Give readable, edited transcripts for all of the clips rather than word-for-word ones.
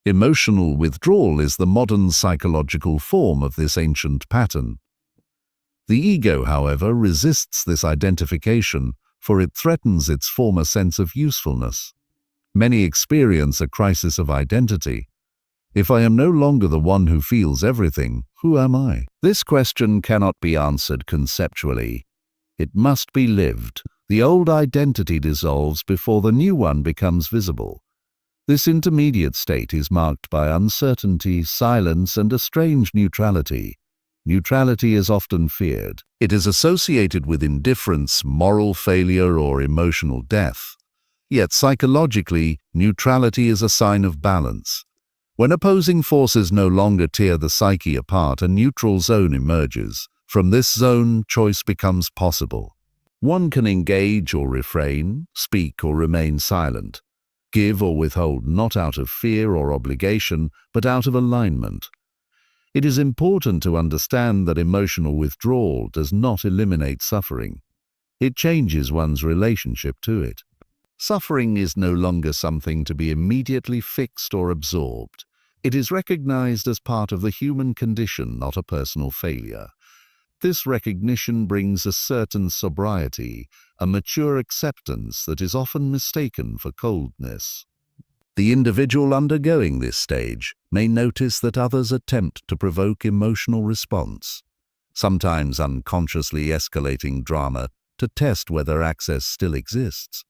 Emotional withdrawal is the modern psychological form of this ancient pattern. The ego, however, resists this identification, for it threatens its former sense of usefulness. Many experience a crisis of identity. If I am no longer the one who feels everything, who am I? This question cannot be answered conceptually. It must be lived. The old identity dissolves before the new one becomes visible. This intermediate state is marked by uncertainty, silence, and a strange neutrality. Neutrality is often feared. It is associated with indifference, moral failure, or emotional death. Yet psychologically, neutrality is a sign of balance. When opposing forces no longer tear the psyche apart, a neutral zone emerges. From this zone, choice becomes possible. One can engage or refrain, speak or remain silent, give or withhold, not out of fear or obligation, but out of alignment. It is important to understand that emotional withdrawal does not eliminate suffering. It changes one's relationship to it. Suffering is no longer something to be immediately fixed or absorbed. It is recognized as part of the human condition, not a personal failure. This recognition brings a certain sobriety, a mature acceptance that is often mistaken for coldness. The individual undergoing this stage may notice that others attempt to provoke emotional response, sometimes unconsciously escalating drama to test whether access still exists.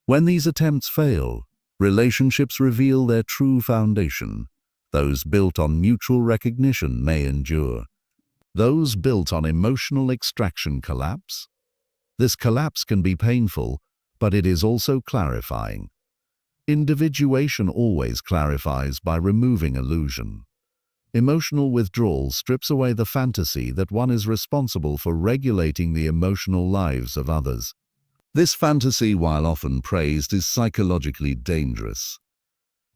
When these attempts fail, relationships reveal their true foundation. Those built on mutual recognition may endure. Those built on emotional extraction collapse. This collapse can be painful, but it is also clarifying. Individuation always clarifies by removing illusion. Emotional withdrawal strips away the fantasy that one is responsible for regulating the emotional lives of others. This fantasy, while often praised, is psychologically dangerous.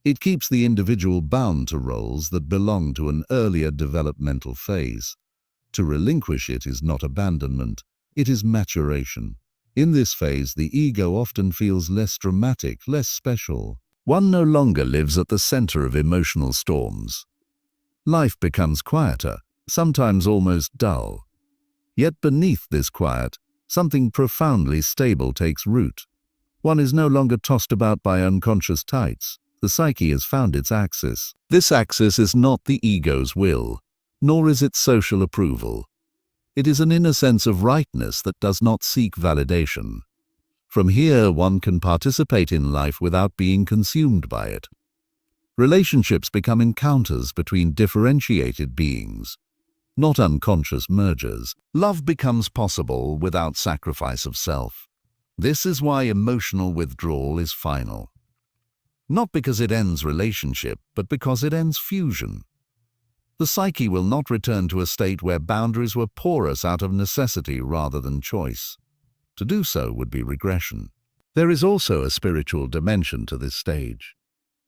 It keeps the individual bound to roles that belong to an earlier developmental phase. To relinquish it is not abandonment, it is maturation. In this phase, the ego often feels less dramatic, less special. One no longer lives at the center of emotional storms. Life becomes quieter, sometimes almost dull. Yet beneath this quiet, something profoundly stable takes root. One is no longer tossed about by unconscious tides. The psyche has found its axis. This axis is not the ego's will, nor is it social approval. It is an inner sense of rightness that does not seek validation. From here, one can participate in life without being consumed by it. Relationships become encounters between differentiated beings, not unconscious mergers. Love becomes possible without sacrifice of self. This is why emotional withdrawal is final. Not because it ends relationship, but because it ends fusion. The psyche will not return to a state where boundaries were porous out of necessity rather than choice. To do so would be regression. There is also a spiritual dimension to this stage.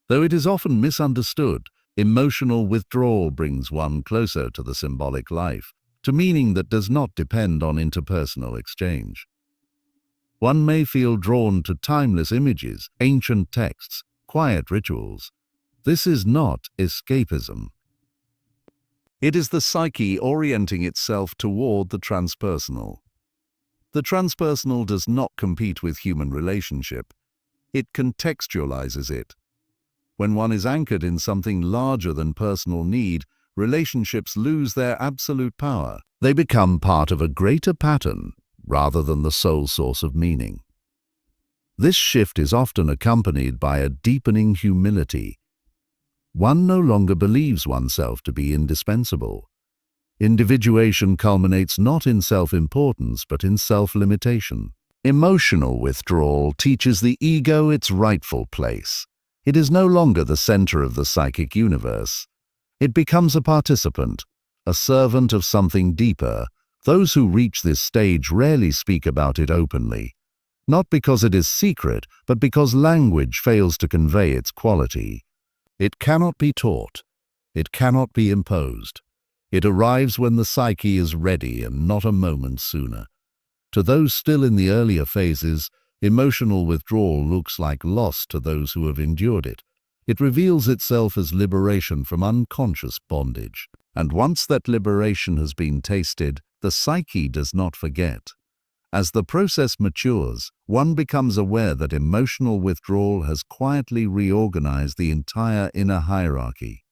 Though it is often misunderstood, emotional withdrawal brings one closer to the symbolic life, to meaning that does not depend on interpersonal exchange. One may feel drawn to timeless images, ancient texts, quiet rituals. This is not escapism. It is the psyche orienting itself toward the transpersonal. The transpersonal does not compete with human relationship. It contextualizes it. When one is anchored in something larger than personal need, relationships lose their absolute power. They become part of a greater pattern rather than the sole source of meaning. This shift is often accompanied by a deepening humility. One no longer believes oneself to be indispensable. Individuation culminates not in self-importance but in self-limitation. Emotional withdrawal teaches the ego its rightful place. It is no longer the center of the psychic universe. It becomes a participant, a servant of something deeper. Those who reach this stage rarely speak about it openly, not because it is secret, but because language fails to convey its quality. It cannot be taught. It cannot be imposed. It arrives when the psyche is ready and not a moment sooner. To those still in the earlier phases, emotional withdrawal looks like loss to those who have endured it. It reveals itself as liberation from unconscious bondage. And once that liberation has been tasted, the psyche does not forget. As the process matures, one becomes aware that emotional withdrawal has quietly reorganized the entire inner hierarchy.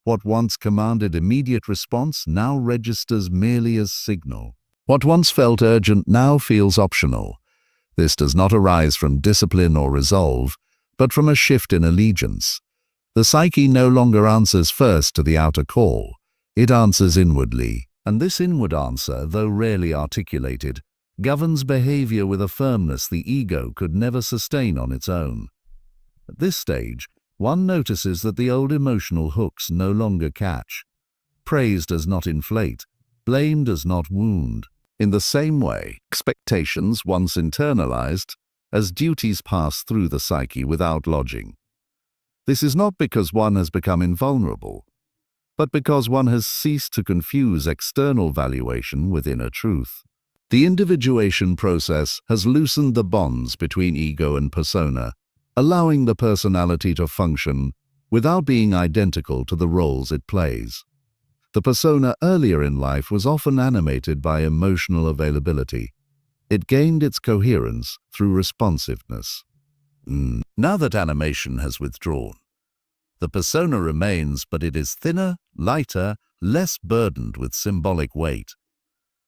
What once commanded immediate response now registers merely as signal. What once felt urgent now feels optional. This does not arise from discipline or resolve, but from a shift in allegiance. The psyche no longer answers first to the outer call. It answers inwardly, and this inward answer, though rarely articulated, governs behavior with a firmness the ego could never sustain on its own. At this stage, one notices that the old emotional hooks no longer catch. Praise does not inflate, blame does not wound. In the same way, expectations, once internalized, as duties pass through the psyche without lodging. This is not because one has become invulnerable, but because one has ceased to confuse external valuation with inner truth. The individuation process has loosened the bonds between ego and persona, allowing the personality to function without being identical to the roles it plays. The persona earlier in life was often animated by emotional availability. It gained its coherence through responsiveness. Now that animation has withdrawn, the persona remains, but it is thinner, lighter, less burdened with symbolic weight.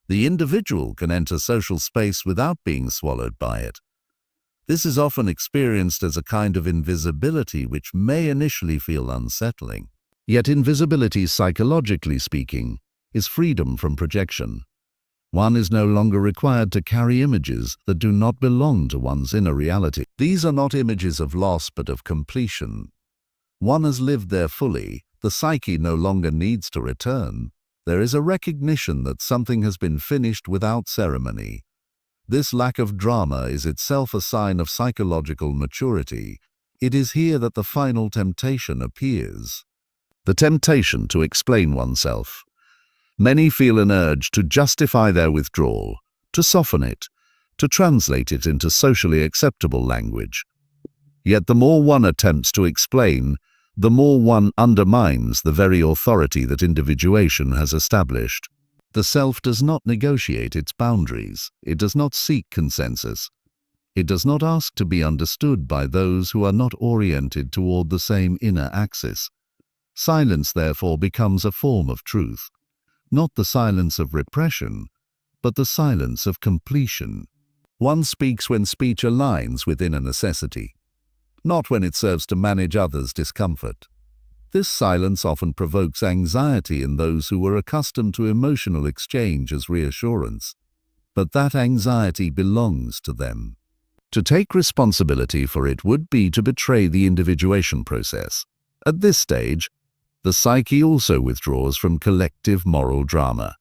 The individual can enter social space without being swallowed by it. This is often experienced as a kind of invisibility which may initially feel unsettling. Yet invisibility, psychologically speaking, is freedom from projection. One is no longer required to carry images that do not belong to one's inner reality. These are not images of loss but of completion. One has lived there fully. The psyche no longer needs to return. There is a recognition that something has been finished without ceremony. This lack of drama is itself a sign of psychological maturity. It is here that the final temptation appears. The temptation to explain oneself. Many feel an urge to justify their withdrawal, to soften it, to translate it into socially acceptable language. Yet the more one attempts to explain, the more one undermines the very authority that individuation has established. The self does not negotiate its boundaries. It does not seek consensus. It does not ask to be understood by those who are not oriented toward the same inner axis. Silence, therefore, becomes a form of truth. Not the silence of repression, but the silence of completion. One speaks when speech aligns with inner necessity, not when it serves to manage others' discomfort. This silence often provokes anxiety in those who were accustomed to emotional exchange as reassurance, but that anxiety belongs to them. To take responsibility for it would be to betray the individuation process. At this stage, the psyche also withdraws from collective moral drama.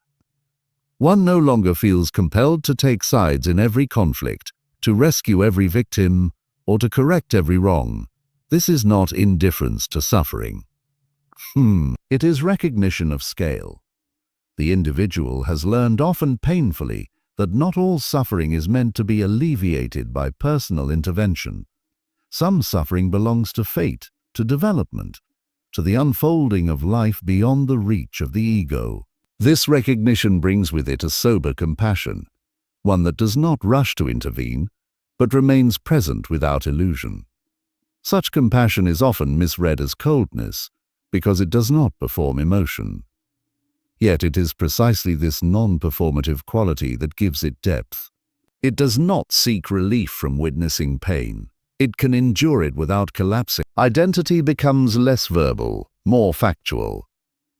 One no longer feels compelled to take sides in every conflict, to rescue every victim, or to correct every wrong. This is not indifference to suffering. It is recognition of scale. The individual has learned, often painfully, that not all suffering is meant to be alleviated by personal intervention. Some suffering belongs to fate, to development, to the unfolding of life beyond the reach of the ego. This recognition brings with it a sober compassion, one that does not rush to intervene, but remains present without illusion. Such compassion is often misread as coldness, because it does not perform emotion. Yet it is precisely this non-performative quality that gives it depth. It does not seek relief from witnessing pain. It can endure it without collapsing. Identity becomes less verbal, more factual.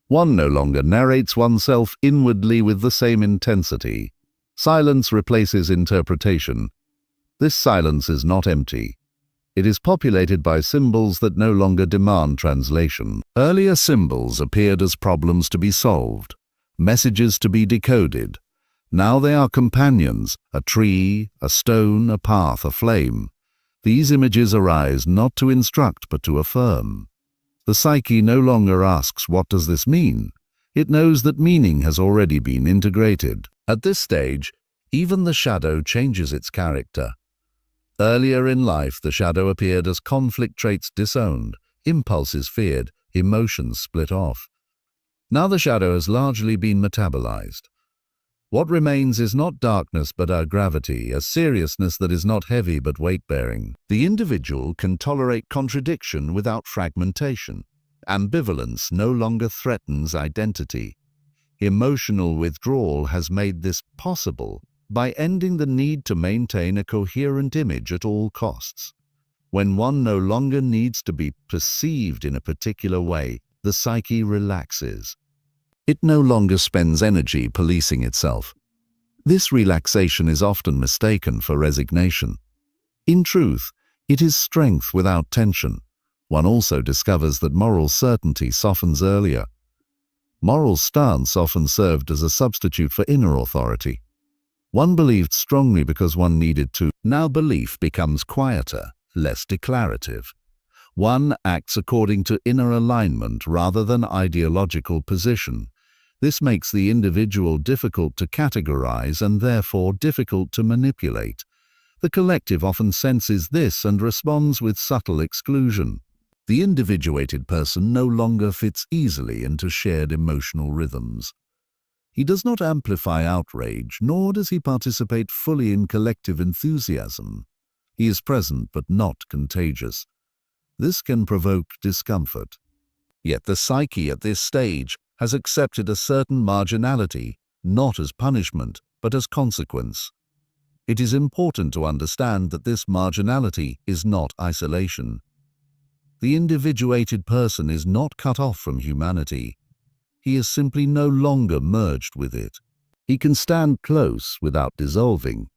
One no longer narrates oneself inwardly with the same intensity. Silence replaces interpretation. This silence is not empty. It is populated by symbols that no longer demand translation. Earlier symbols appeared as problems to be solved, messages to be decoded. Now they are companions, a tree, a stone, a path, a flame. These images arise not to instruct but to affirm. The psyche no longer asks, "What does this mean?" It knows that meaning has already been integrated. At this stage, even the shadow changes its character. Earlier in life, the shadow appeared as conflict traits disowned, impulse is feared, emotions split off. Now the shadow has largely been metabolized. What remains is not darkness but a gravity, a seriousness that is not heavy but weight-bearing. The individual can tolerate contradiction without fragmentation. Ambivalence no longer threatens identity. Emotional withdrawal has made this possible by ending the need to maintain a coherent image at all costs. When one no longer needs to be perceived in a particular way, the psyche relaxes. It no longer spends energy policing itself. This relaxation is often mistaken for resignation. In truth, it is strength without tension. One also discovers that moral certainty softens earlier. Moral stance often served as a substitute for inner authority. One believed strongly because one needed to. Now belief becomes quieter, less declarative. One acts according to inner alignment rather than ideological position. This makes the individual difficult to categorize and therefore difficult to manipulate. The collective often senses this and responds with subtle exclusion. The individuated person no longer fits easily into shared emotional rhythms. He does not amplify outrage, nor does he participate fully in collective enthusiasm. He is present but not contagious. This can provoke discomfort. Yet the psyche at this stage has accepted a certain marginality, not as punishment, but as consequence. It is important to understand that this marginality is not isolation. The individuated person is not cut off from humanity. He is simply no longer merged with it. He can stand close without dissolving.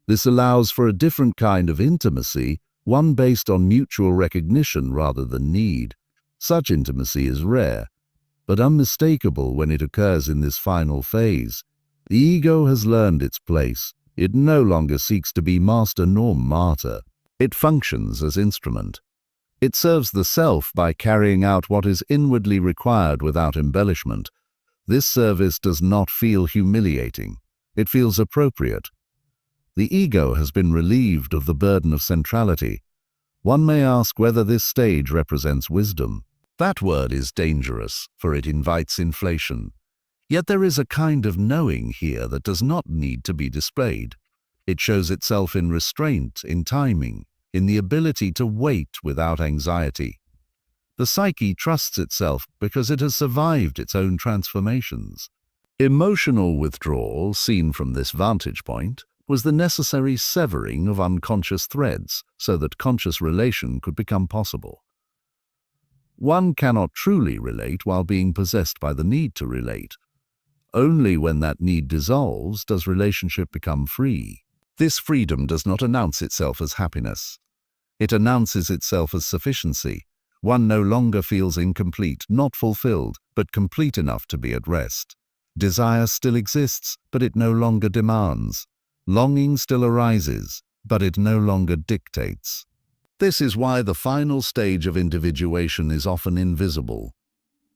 This allows for a different kind of intimacy, one based on mutual recognition rather than need. Such intimacy is rare, but unmistakable when it occurs in this final phase. The ego has learned its place. It no longer seeks to be master nor martyr. It functions as instrument. It serves the self by carrying out what is inwardly required without embellishment. This service does not feel humiliating. It feels appropriate. The ego has been relieved of the burden of centrality. One may ask whether this stage represents wisdom. That word is dangerous, for it invites inflation. Yet there is a kind of knowing here that does not need to be displayed. It shows itself in restraint, in timing, in the ability to wait without anxiety. The psyche trusts itself because it has survived its own transformations. Emotional withdrawal, seen from this vantage point, was the necessary severing of unconscious threads so that conscious relation could become possible. One cannot truly relate while being possessed by the need to relate. Only when that need dissolves does relationship become free. This freedom does not announce itself as happiness. It announces itself as sufficiency. One no longer feels incomplete, not fulfilled, but complete enough to be at rest. Desire still exists, but it no longer demands. Longing still arises, but it no longer dictates. This is why the final stage of individuation is often invisible.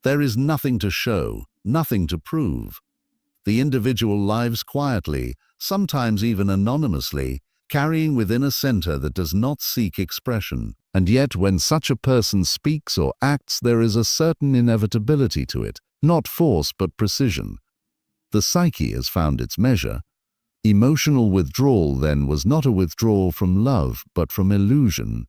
There is nothing to show, nothing to prove. The individual lives quietly, sometimes even anonymously, carrying within a center that does not seek expression. And yet when such a person speaks or acts, there is a certain inevitability to it, not force but precision. The psyche has found its measure. Emotional withdrawal then was not a withdrawal from love, but from illusion.